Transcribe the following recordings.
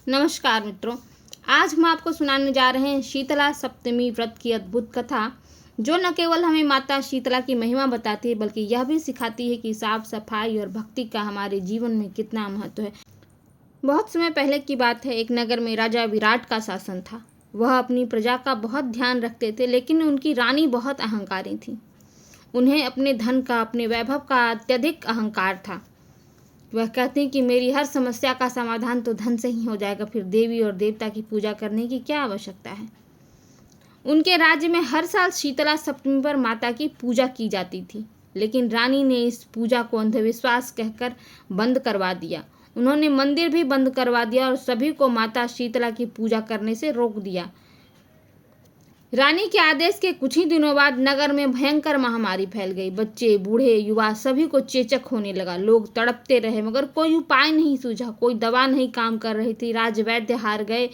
नमस्कार मित्रों, आज हम आपको सुनाने जा रहे हैं शीतला सप्तमी व्रत की अद्भुत कथा, जो न केवल हमें माता शीतला की महिमा बताती है बल्कि यह भी सिखाती है कि साफ सफाई और भक्ति का हमारे जीवन में कितना महत्व है। बहुत समय पहले की बात है। एक नगर में राजा विराट का शासन था। वह अपनी प्रजा का बहुत ध्यान रखते थे, लेकिन उनकी रानी बहुत अहंकारी थी। उन्हें अपने धन का, अपने वैभव का अत्यधिक अहंकार था। वह कहती कि मेरी हर समस्या का समाधान तो धन से ही हो जाएगा, फिर देवी और देवता की पूजा करने की क्या आवश्यकता है। उनके राज्य में हर साल शीतला सप्तमी पर माता की पूजा की जाती थी, लेकिन रानी ने इस पूजा को अंधविश्वास कहकर बंद करवा दिया। उन्होंने मंदिर भी बंद करवा दिया और सभी को माता शीतला की पूजा करने से रोक दिया। रानी के आदेश के कुछ ही दिनों बाद नगर में भयंकर महामारी फैल गई। बच्चे, बूढ़े, युवा सभी को चेचक होने लगा। लोग तड़पते रहे, मगर कोई उपाय नहीं सूझा। कोई दवा नहीं काम कर रही थी। राजवैद्य हार गए।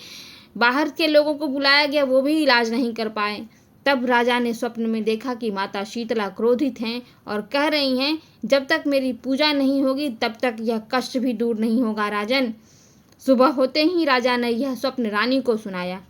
बाहर के लोगों को बुलाया गया, वो भी इलाज नहीं कर पाए। तब राजा ने स्वप्न में देखा कि माता शीतला क्रोधित हैं और कह रही हैं, जब तक मेरी पूजा नहीं होगी तब तक यह कष्ट भी दूर नहीं होगा। राजन, सुबह होते ही राजा ने यह स्वप्न रानी को सुनाया।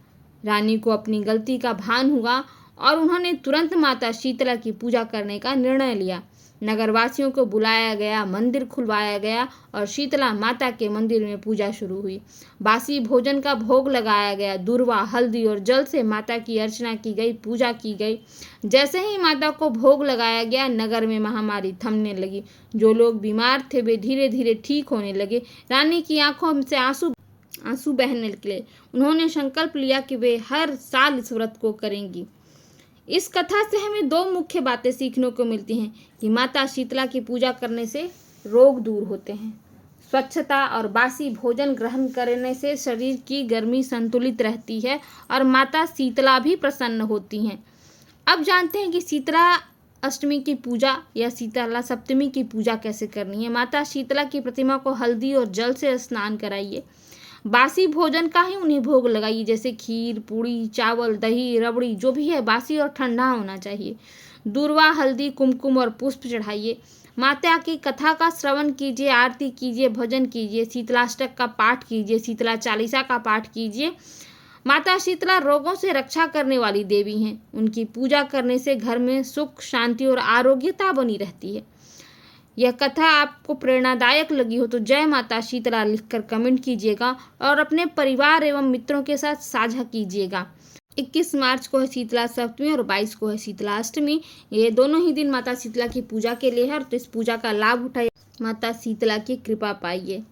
रानी को अपनी गलती का भान हुआ और उन्होंने तुरंत माता शीतला की पूजा करने का निर्णय लिया। नगरवासियों को बुलाया गया, मंदिर खुलवाया गया और शीतला माता के मंदिर में पूजा शुरू हुई। बासी भोजन का भोग लगाया गया। दूर्वा, हल्दी और जल से माता की अर्चना की गई, पूजा की गई। जैसे ही माता को भोग लगाया गया, नगर में महामारी थमने लगी। जो लोग बीमार थे वे धीरे धीरे ठीक होने लगे। रानी की आंखों से आंसू बहने निकले। उन्होंने संकल्प लिया कि वे हर साल इस व्रत को करेंगी। इस कथा से हमें दो मुख्य बातें सीखने को मिलती हैं कि माता शीतला की पूजा करने से रोग दूर होते हैं। स्वच्छता और बासी भोजन ग्रहण करने से शरीर की गर्मी संतुलित रहती है और माता शीतला भी प्रसन्न होती हैं। अब जानते हैं कि शीतला अष्टमी की पूजा या शीतला सप्तमी की पूजा कैसे करनी है। माता शीतला की प्रतिमा को हल्दी और जल से स्नान कराइए। बासी भोजन का ही उन्हें भोग लगाइए, जैसे खीर, पूड़ी, चावल, दही, रबड़ी, जो भी है बासी और ठंडा होना चाहिए। दूर्वा, हल्दी, कुमकुम और पुष्प चढ़ाइए। माता की कथा का श्रवण कीजिए, आरती कीजिए, भजन कीजिए, शीतलाष्टक का पाठ कीजिए, शीतला चालीसा का पाठ कीजिए। माता शीतला रोगों से रक्षा करने वाली देवी हैं। उनकी पूजा करने से घर में सुख, शांति और आरोग्यता बनी रहती है। यह कथा आपको प्रेरणादायक लगी हो तो जय माता शीतला लिखकर कमेंट कीजिएगा और अपने परिवार एवं मित्रों के साथ साझा कीजिएगा। 21 मार्च को है शीतला सप्तमी और 22 को है शीतला अष्टमी। ये दोनों ही दिन माता शीतला की पूजा के लिए है, तो इस पूजा का लाभ उठाइए, माता शीतला की कृपा पाइए।